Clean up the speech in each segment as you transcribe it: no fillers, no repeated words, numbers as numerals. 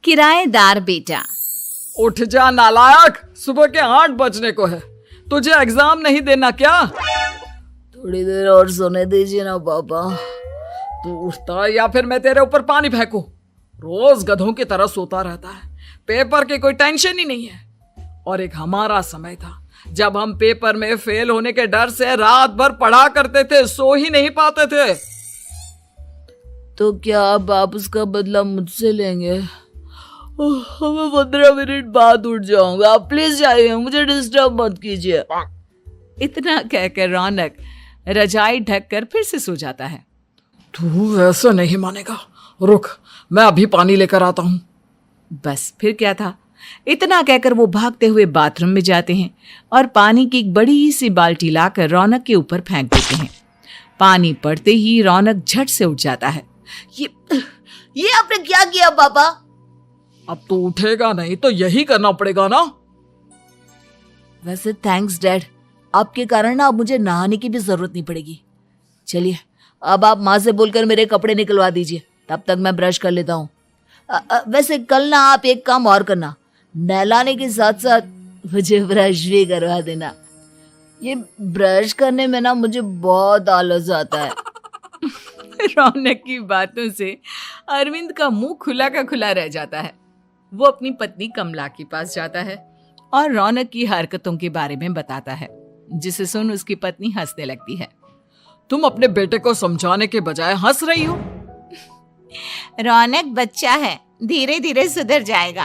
किराएदार बेटा। उठ जा नालायक, सुबह के 8 बजने को है। तुझे एग्जाम नहीं देना क्या? थोड़ी देर और सोने दीजिए ना पापा। तू उठता या फिर मैं तेरे ऊपर पानी फेंकूं? रोज गधों की तरह सोता रहता है, पेपर की कोई टेंशन ही नहीं है। और एक हमारा समय था जब हम पेपर में फेल होने के डर से रात भर पढ़ा करते थे, सो ही नहीं पाते थे। तो क्या अब आप उसका बदला मुझसे लेंगे? मैं 15 मिनट बाद उठ जाऊंगा, आप प्लीज जाइए, मुझे डिस्टर्ब मत कीजिए। इतना कहकर रौनक रजाई ढककर फिर से सो जाता है। तू ऐसा नहीं मानेगा, रुक मैं अभी पानी लेकर आता हूं। बस फिर क्या था, इतना कहकर वो भागते हुए बाथरूम में जाते हैं और पानी की एक बड़ी सी बाल्टी लाकर रौनक के ऊपर फेंक देते हैं। पानी पड़ते ही रौनक झट से उठ जाता है। ये आपने क्या किया पापा? अब तो उठेगा नहीं तो यही करना पड़ेगा ना। वैसे थैंक्स डैड, आपके कारण ना अब मुझे नहाने की भी जरूरत नहीं पड़ेगी। चलिए अब आप माँ से बोलकर मेरे कपड़े निकलवा दीजिए, तब तक मैं ब्रश कर लेता हूँ। वैसे कल ना आप एक काम और करना, नहलाने के साथ साथ मुझे ब्रश भी करवा देना। ये ब्रश करने में ना मुझे बहुत आलस आता है। रौनक की बातों से अरविंद का मुंह खुला का खुला रह जाता है। वो अपनी पत्नी कमला के पास जाता है और रौनक की हरकतों के बारे में बताता है, जिसे सुन उसकी पत्नी हंसने लगती है। तुम अपने बेटे को समझाने के बजाय हंस रही हो। रौनक बच्चा है, धीरे धीरे सुधर जाएगा,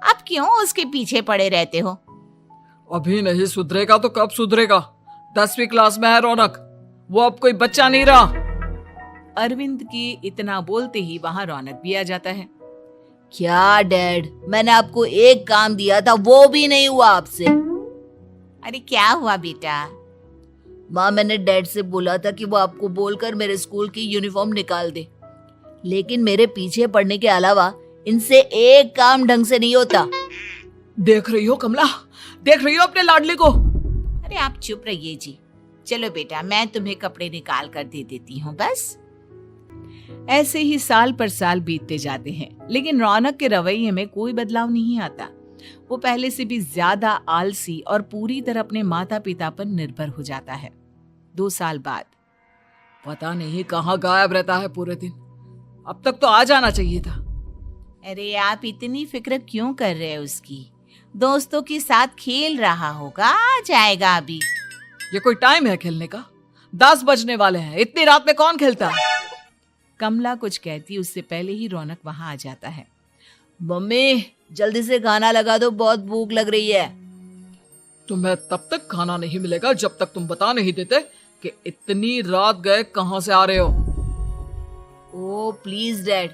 आप क्यों उसके पीछे पड़े रहते हो? अभी नहीं सुधरेगा तो कब सुधरेगा? 10वीं क्लास में है रौनक, वो अब कोई बच्चा नहीं रहा। अरविंद की इतना बोलते ही वहां रौनक भी आ जाता है। क्या डैड, मैंने आपको एक काम दिया था, वो भी नहीं हुआ आपसे। अरे क्या हुआ बेटा? माँ, मैंने डैड से बोला था कि वो आपको बोलकर मेरे स्कूल की यूनिफॉर्म निकाल दे, लेकिन मेरे पीछे पड़ने के अलावा इनसे एक काम ढंग से नहीं होता। देख रही हो कमला, देख रही हो अपने लाडले को? अरे आप चुप रहिए जी। चलो बेटा, मैं तुम्हें कपड़े निकाल कर दे देती हूँ। बस ऐसे ही साल पर साल बीतते जाते हैं, लेकिन रौनक के रवैये में कोई बदलाव नहीं आता। वो पहले से भी ज्यादा आलसी और पूरी तरह अपने माता पिता पर निर्भर हो जाता है। 2 साल बाद पता नहीं कहाँ गायब रहता है पूरे दिन, अब तक तो आ जाना चाहिए था। अरे आप इतनी फिक्र क्यों कर रहे हैं उसकी? दोस्तों के साथ खेल रहा होगा, आ जाएगा अभी। ये कोई टाइम है खेलने का? 10 बजने वाले हैं, इतनी रात में कौन खेलता है? कमला कुछ कहती उससे पहले ही रौनक वहां आ जाता है। मम्मी जल्दी से खाना लगा दो, बहुत भूख लग रही है। तुम्हें तब तक खाना नहीं मिलेगा जब तक तुम बता नहीं देते कि इतनी रात गए कहां से आ रहे हो। ओ प्लीज डैड,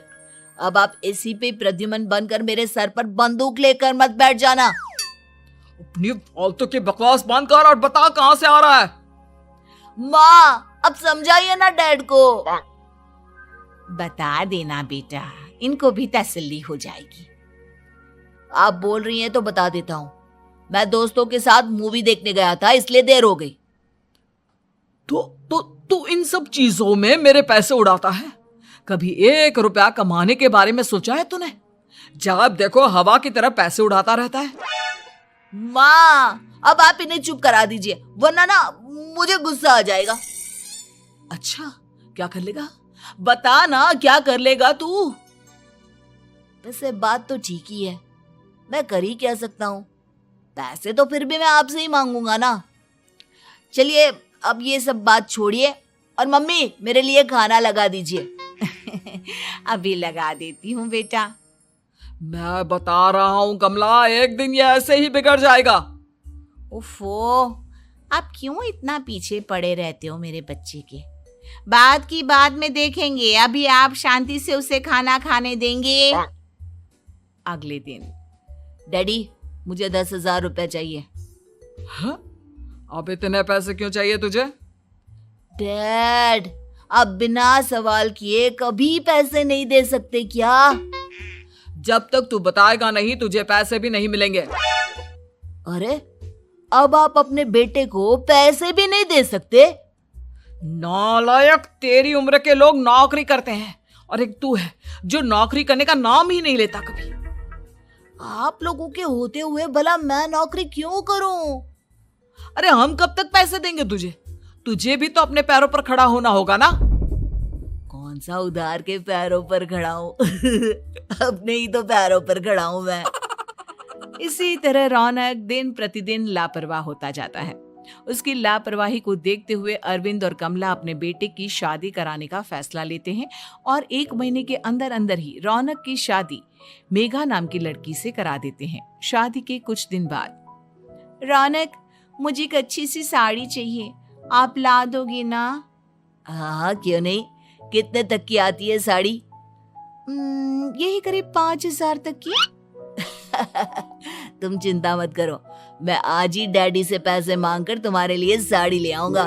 अब आप एसी पे प्रद्युमन बनकर मेरे सर पर बंदूक लेकर मत बैठ जाना। अपनी फालतू की बकवास बंद कर और बता कहां से आ रहा है। माँ अब समझाइए ना डैड को। बता देना बेटा, इनको भी तसल्ली हो जाएगी। आप बोल रही हैं तो बता देता हूँ, मैं दोस्तों के साथ मूवी देखने गया था, इसलिए देर हो गई। तो इन सब चीजों में मेरे पैसे उड़ाता है। कभी 1 रुपया कमाने के बारे में सोचा है तूने? जब देखो हवा की तरह पैसे उड़ाता रहता है। माँ अब आप इन्हें चुप करा दीजिए, वरना ना मुझे गुस्सा आ जाएगा। अच्छा क्या कर लेगा? बता ना क्या कर लेगा तू? वैसे बात तो ठीक ही है, मैं कर ही क्या सकता हूँ। पैसे तो फिर भी मैं आपसे ही मांगूंगा ना। चलिए अब ये सब बात छोड़िए और मम्मी मेरे लिए खाना लगा दीजिए। अभी लगा देती हूँ बेटा। मैं बता रहा हूँ कमला, एक दिन ये ऐसे ही बिगड़ जाएगा। ओफो, आप क्यों इतना पीछे पड़े रहते हो मेरे बच्चे के? बात की बाद में देखेंगे, अभी आप शांति से उसे खाना खाने देंगे। अगले दिन डैडी मुझे 10,000 रुपए चाहिए। हाँ? अब इतने पैसे क्यों चाहिए तुझे? डैड आप बिना सवाल किए कभी पैसे नहीं दे सकते क्या? जब तक तू बताएगा नहीं तुझे पैसे भी नहीं मिलेंगे। अरे अब आप अपने बेटे को पैसे भी नहीं दे सकते? नालायक, तेरी उम्र के लोग नौकरी करते हैं और एक तू है जो नौकरी करने का नाम ही नहीं लेता कभी। आप लोगों के होते हुए भला मैं नौकरी क्यों करूं? अरे हम कब तक पैसे देंगे तुझे? तुझे भी तो अपने पैरों पर खड़ा होना होगा ना। कौन सा उधार के पैरों पर खड़ा हूं? अपने ही तो पैरों पर खड़ा हूं मैं। इसी तरह रौनक दिन प्रतिदिन लापरवाह होता जाता है। उसकी लापरवाही को देखते हुए अरविंद और कमला अपने बेटे की शादी कराने का फैसला लेते हैं और 1 महीने के अंदर अंदर ही रौनक की शादी मेघा नाम की लड़की से करा देते हैं। शादी के कुछ दिन बाद, रौनक, मुझे एक अच्छी सी साड़ी चाहिए, आप ला दोगी ना? हाँ, क्यों नहीं। कितने तक की आती है साड़ी? यही करीब 5,000 तक की। तुम चिंता मत करो, मैं आज ही डैडी से पैसे मांगकर तुम्हारे लिए साड़ी ले आऊंगा।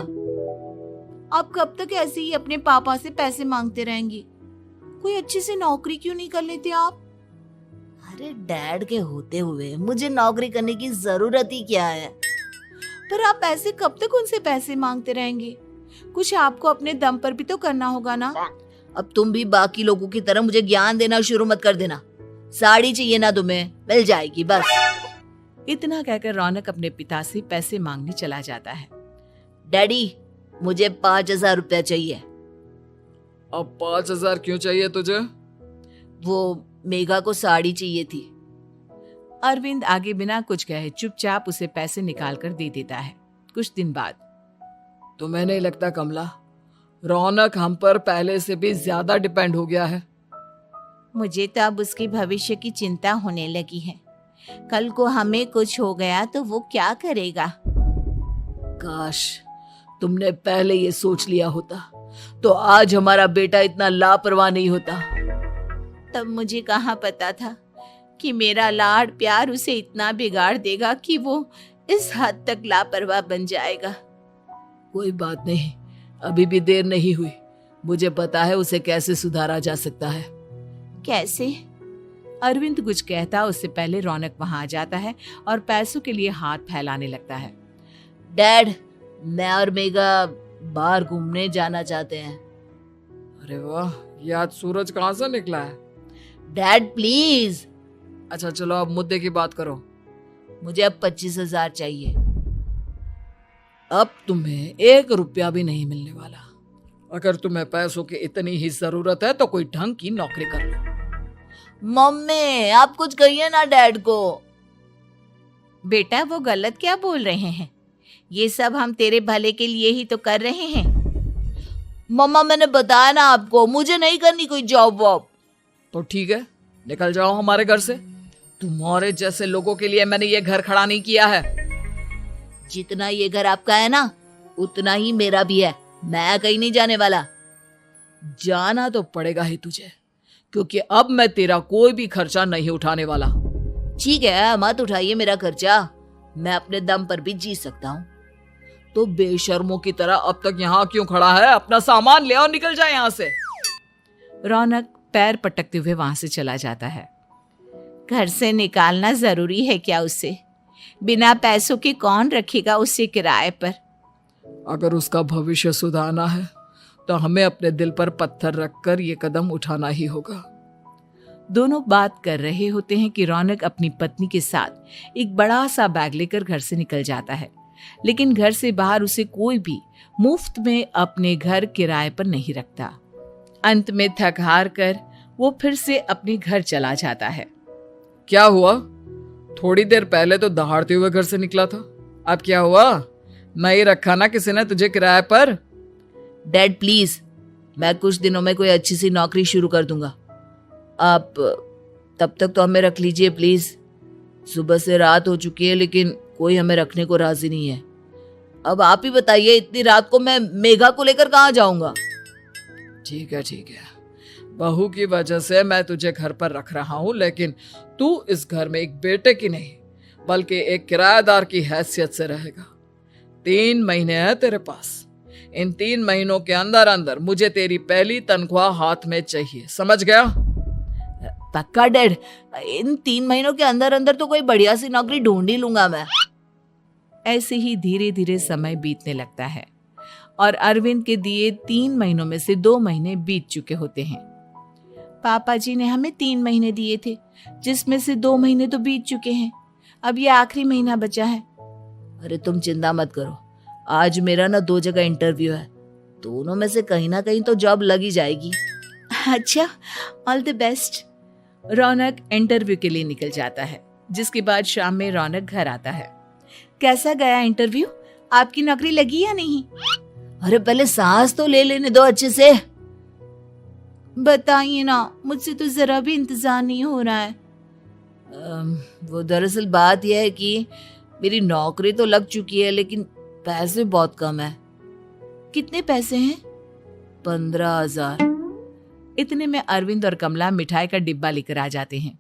आप कब तक ऐसे ही अपने पापा से पैसे मांगते रहेंगी? कोई अच्छी सी नौकरी क्यों नहीं कर लेते आप? अरे डैड के होते हुए मुझे नौकरी करने की जरूरत ही क्या है? पर आप ऐसे कब तक उनसे पैसे मांगते रहेंगे? कुछ आपको अपने दम पर भी तो करना होगा ना। अब तुम भी बाकी लोगों की तरह मुझे ज्ञान देना शुरू मत कर देना। साड़ी चाहिए ना तुम्हें, मिल जाएगी बस। इतना कहकर रौनक अपने पिता से पैसे मांगने चला जाता है। डैडी, मुझे 5,000 रुपया चाहिए। अब 5,000 क्यों चाहिए तुझे? वो मेघा को साड़ी चाहिए थी। अरविंद आगे बिना कुछ कहे चुपचाप उसे पैसे निकाल कर दे देता है। कुछ दिन बाद, तुम्हें नहीं लगता कमला, रौनक हम पर पहले से भी ज्यादा डिपेंड हो गया है? मुझे तो अब उसके भविष्य की चिंता होने लगी है। कल को हमें कुछ हो गया तो वो क्या करेगा? काश तुमने पहले ये सोच लिया होता तो आज हमारा बेटा इतना लापरवाह नहीं होता। तब मुझे कहाँ पता था कि मेरा लाड प्यार उसे इतना बिगाड़ देगा कि वो इस हद तक लापरवाह बन जाएगा। कोई बात नहीं, अभी भी देर नहीं हुई। मुझे पता है उसे कैसे सुधारा जा सकता है। कैसे? अरविंद कुछ कहता उससे पहले रौनक वहां आ जाता है और पैसों के लिए हाथ फैलाने लगता है। डैड, मैं और मेघा बाहर घूमने जाना चाहते हैं। अरे वाह, ये आज सूरज कहाँ से निकला है? Dad please. अच्छा चलो अब मुद्दे की बात करो। मुझे अब 25,000 चाहिए। अब तुम्हें 1 रुपया भी नहीं मिलने वाला। अगर तुम्हें पैसों की इतनी ही जरूरत है तो कोई ढंग की नौकरी कर लो। मम्मी, आप कुछ कहिए ना डैड को। बेटा, वो गलत क्या बोल रहे हैं? ये सब हम तेरे भले के लिए ही तो कर रहे हैं। मम्मा, मैंने बताया ना आपको, मुझे नहीं करनी कोई जॉब वॉब। तो ठीक है, निकल जाओ हमारे घर से। तुम्हारे जैसे लोगों के लिए मैंने ये घर खड़ा नहीं किया है। जितना ये घर आपका है ना, उतना ही मेरा भी है। मैं कहीं नहीं जाने वाला। जाना तो पड़ेगा ही तुझे, क्योंकि अब मैं तेरा कोई भी खर्चा नहीं उठाने वाला। ठीक है, मत उठाइए मेरा खर्चा, मैं अपने दम पर भी जी सकता हूँ। तो बेशर्मों की तरह अब तक यहाँ क्यों खड़ा है? अपना सामान ले और निकल जाए यहाँ से। रौनक पैर पटकते हुए वहां से चला जाता है। घर से निकालना जरूरी है क्या उसे? बिना पैसों के कौन रखेगा उसे किराए पर? अगर उसका भविष्य सुधारना है तो हमें अपने दिल पर पत्थर रखकर ये कदम उठाना ही होगा। दोनों बात कर रहे होते हैं कि रौनक अपनी पत्नी के साथ एक बड़ा सा बैग लेकर घर से निकल जाता है, लेकिन घर से बाहर उसे कोई भी मुफ्त में अपने घर किराए पर नहीं रखता। अंत में थक हार कर वो फिर से अपने घर चला जाता है। क्या हुआ? थोड़ी देर पहले तो दहाड़ते हुए घर से निकला था, अब क्या हुआ? नहीं रखा ना किसी ने तुझे किराए पर? डैड प्लीज, मैं कुछ दिनों में कोई अच्छी सी नौकरी शुरू कर दूंगा। आप तब तक तो हमें रख लीजिए प्लीज। सुबह से रात हो चुकी है लेकिन कोई हमें रखने को राजी नहीं है। अब आप ही बताइए, इतनी रात को मैं मेघा को लेकर कहाँ जाऊंगा? ठीक है, बहू की वजह से मैं तुझे घर पर रख रहा हूँ, लेकिन तू इस घर में एक बेटे की नहीं बल्कि एक किराएदार की हैसियत से रहेगा। 3 महीने हैं तेरे पास। इन 3 महीनों के अंदर अंदर मुझे तेरी पहली तनख्वाह हाथ में चाहिए, समझ गया? पक्का डैड, इन 3 महीनों के अंदर अंदर तो कोई बढ़िया सी नौकरी ढूंढ ही लूंगा मैं। ऐसे ही धीरे धीरे समय बीतने लगता है और अरविंद के दिए 3 महीनों में से 2 महीने बीत चुके होते हैं। पापा जी ने हमें 3 महीने दिए थे, जिसमें से 2 महीने तो बीत चुके हैं। अब ये आखिरी महीना बचा है। अरे तुम चिंता मत करो, आज मेरा ना 2 जगह इंटरव्यू है, दोनों में से कहीं ना कहीं तो जॉब लग ही जाएगी। अच्छा, all the best. Raunak interview के लिए निकल जाता है, जिसके बाद शाम में रौनक घर आता है। कैसा गया इंटरव्यू? आपकी नौकरी लगी या नहीं? अरे पहले सांस तो ले लेने दो अच्छे से। बताइए ना, मुझसे तो जरा भी इंतजार नहीं हो रहा है। वो दरअसल बात यह है कि मेरी नौकरी तो लग चुकी है, लेकिन पैसे बहुत कम है। कितने पैसे हैं? 15,000। इतने में अरविंद और कमला मिठाई का डिब्बा लेकर आ जाते हैं।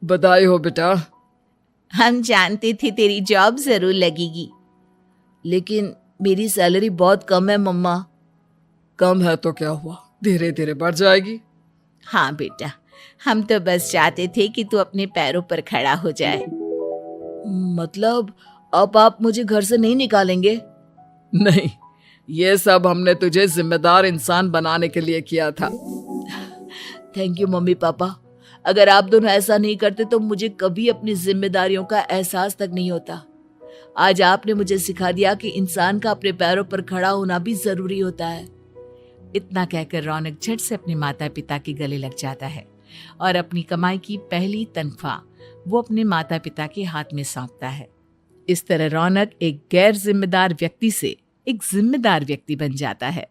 बधाई हो बेटा। हम जानते थे तेरी जॉब जरूर लगेगी। लेकिन मेरी सैलरी बहुत कम है मम्मा। कम है तो क्या हुआ, धीरे धीरे बढ़ जाएगी। हाँ बेटा, हम तो बस चाहते थे कि तू अपने पैरों पर खड़ा हो जाए। मतलब अब आप मुझे घर से नहीं निकालेंगे? नहीं, ये सब हमने तुझे जिम्मेदार इंसान बनाने के लिए किया था। Thank you mummy papa. अगर आप दोनों ऐसा नहीं करते तो मुझे कभी अपनी जिम्मेदारियों का एहसास तक नहीं होता। आज आपने मुझे सिखा दिया कि इंसान का अपने पैरों पर खड़ा होना भी जरूरी होता है। इतना कहकर रौनक झट से अपने माता पिता के गले लग जाता है और अपनी कमाई की पहली तनख्वाह वो अपने माता पिता के हाथ में सौंपता है। इस तरह रौनक एक गैर जिम्मेदार व्यक्ति से एक जिम्मेदार व्यक्ति बन जाता है।